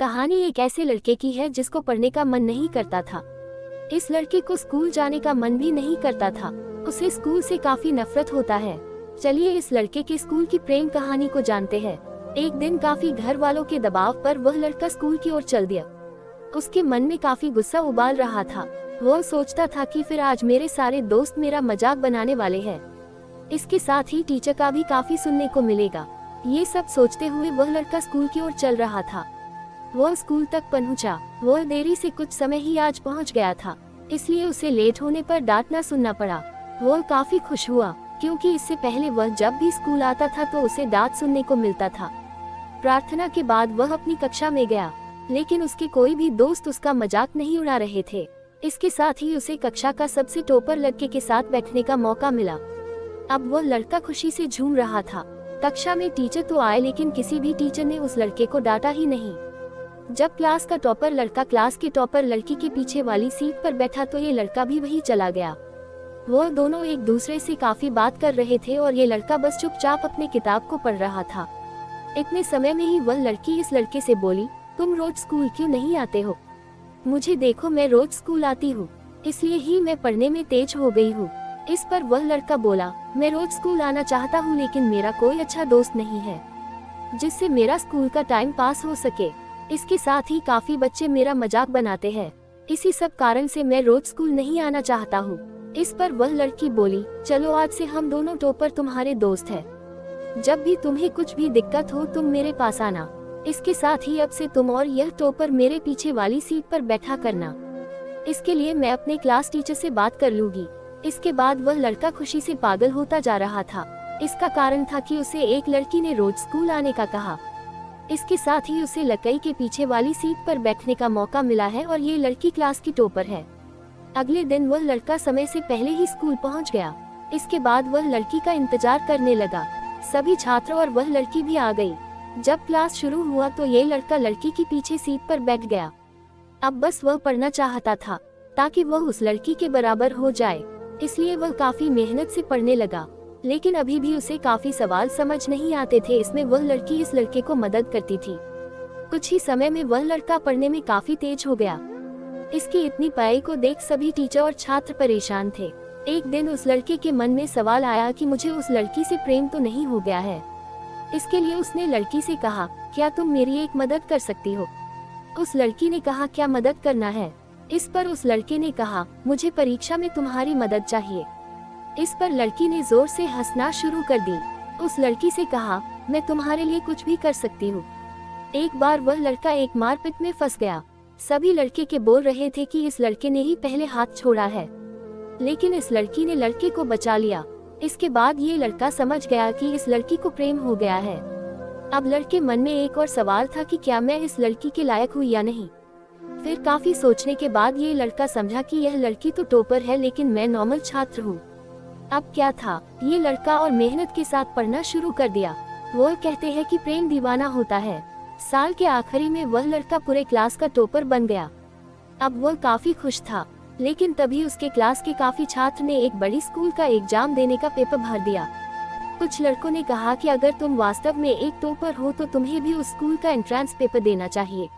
कहानी एक ऐसे लड़के की है जिसको पढ़ने का मन नहीं करता था। इस लड़के को स्कूल जाने का मन भी नहीं करता था। उसे स्कूल से काफी नफरत होता है। चलिए इस लड़के के स्कूल की प्रेम कहानी को जानते हैं। एक दिन काफी घर वालों के दबाव पर वह लड़का स्कूल की ओर चल दिया। उसके मन में काफी गुस्सा उबाल रहा था। वह सोचता था कि फिर आज मेरे सारे दोस्त मेरा मजाक बनाने वाले हैं। इसके साथ ही टीचर का भी काफी सुनने को मिलेगा। ये सब सोचते हुए वह लड़का स्कूल की ओर चल रहा था। वह स्कूल तक पहुंचा। वह देरी से कुछ समय ही आज पहुंच गया था, इसलिए उसे लेट होने पर डांट ना सुनना पड़ा। वह काफी खुश हुआ क्योंकि इससे पहले वह जब भी स्कूल आता था तो उसे डांट सुनने को मिलता था। प्रार्थना के बाद वह अपनी कक्षा में गया, लेकिन उसके कोई भी दोस्त उसका मजाक नहीं उड़ा रहे थे। इसके साथ ही उसे कक्षा का सबसे टॉपर लड़के के साथ बैठने का मौका मिला। अब वह लड़का खुशी से झूम रहा था। कक्षा में टीचर तो आए, लेकिन किसी भी टीचर ने उस लड़के को डांटा ही नहीं। जब क्लास का टॉपर लड़का क्लास के टॉपर लड़की के पीछे वाली सीट पर बैठा तो ये लड़का भी वही चला गया। वो दोनों एक दूसरे से काफी बात कर रहे थे और ये लड़का बस चुपचाप अपने किताब को पढ़ रहा था। इतने समय में ही वह लड़की इस लड़के से बोली, तुम रोज स्कूल क्यों नहीं आते हो? मुझे देखो, मैं रोज स्कूल आती हूँ, इसलिए ही मैं पढ़ने में तेज हो गई हूँ। इस पर वह लड़का बोला, मैं रोज स्कूल आना चाहता हूँ, लेकिन मेरा कोई अच्छा दोस्त नहीं है जिससे मेरा स्कूल का टाइम पास हो सके। इसके साथ ही काफी बच्चे मेरा मजाक बनाते हैं, इसी सब कारण से मैं रोज स्कूल नहीं आना चाहता हूँ। इस पर वह लड़की बोली, चलो आज से हम दोनों टॉपर तुम्हारे दोस्त हैं। जब भी तुम्हें कुछ भी दिक्कत हो तुम मेरे पास आना। इसके साथ ही अब से तुम और यह टॉपर मेरे पीछे वाली सीट पर बैठा करना। इसके लिए मैं अपने क्लास टीचर से बात कर लूंगी। इसके बाद वह लड़का खुशी से पागल होता जा रहा था। इसका कारण था कि उसे एक लड़की ने रोज स्कूल आने का कहा। इसके साथ ही उसे लकई के पीछे वाली सीट पर बैठने का मौका मिला है और ये लड़की क्लास की टॉपर है। अगले दिन वह लड़का समय से पहले ही स्कूल पहुंच गया। इसके बाद वह लड़की का इंतजार करने लगा। सभी छात्र और वह लड़की भी आ गई। जब क्लास शुरू हुआ तो ये लड़का लड़की की पीछे सीट पर बैठ गया। अब बस वह पढ़ना चाहता था ताकि वह उस लड़की के बराबर हो जाए, इसलिए वह काफी मेहनत से पढ़ने लगा। लेकिन अभी भी उसे काफी सवाल समझ नहीं आते थे। इसमें वह लड़की इस लड़के को मदद करती थी। कुछ ही समय में वह लड़का पढ़ने में काफी तेज हो गया। इसकी इतनी पढ़ाई को देख सभी टीचर और छात्र परेशान थे। एक दिन उस लड़के के मन में सवाल आया कि मुझे उस लड़की से प्रेम तो नहीं हो गया है। इसके लिए उसने लड़की से कहा, क्या तुम मेरी एक मदद कर सकती हो? उस लड़की ने कहा, क्या मदद करना है? इस पर उस लड़के ने कहा, मुझे परीक्षा में तुम्हारी मदद चाहिए। इस पर लड़की ने जोर से हंसना शुरू कर दी। उस लड़की से कहा, मैं तुम्हारे लिए कुछ भी कर सकती हूँ। एक बार वह लड़का एक मारपीट में फंस गया। सभी लड़के के बोल रहे थे कि इस लड़के ने ही पहले हाथ छोड़ा है, लेकिन इस लड़की ने लड़के को बचा लिया। इसके बाद ये लड़का समझ गया कि इस लड़की को प्रेम हो गया है। अब लड़के मन में एक और सवाल था कि क्या मैं इस लड़की के लायक हूँ या नहीं। फिर काफी सोचने के बाद ये लड़का समझा कि यह लड़की तो टॉपर है, लेकिन मैं नॉर्मल छात्र हूँ। अब क्या था, ये लड़का और मेहनत के साथ पढ़ना शुरू कर दिया। वो कहते हैं कि प्रेम दीवाना होता है। साल के आखिरी में वह लड़का पूरे क्लास का टॉपर बन गया। अब वह काफी खुश था, लेकिन तभी उसके क्लास के काफी छात्र ने एक बड़ी स्कूल का एग्जाम देने का पेपर भर दिया। कुछ लड़कों ने कहा कि अगर तुम वास्तव में एक टॉपर हो तो तुम्हें भी उस स्कूल का एंट्रेंस पेपर देना चाहिए।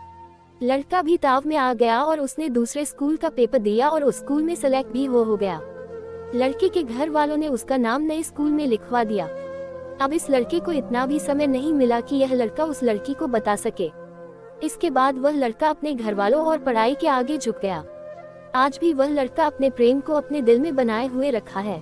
लड़का भी ताव में आ गया और उसने दूसरे स्कूल का पेपर दिया और उस स्कूल में सेलेक्ट भी हो गया। लड़के के घर वालों ने उसका नाम नए स्कूल में लिखवा दिया। अब इस लड़के को इतना भी समय नहीं मिला कि यह लड़का उस लड़की को बता सके। इसके बाद वह लड़का अपने घर वालों और पढ़ाई के आगे झुक गया। आज भी वह लड़का अपने प्रेम को अपने दिल में बनाए हुए रखा है।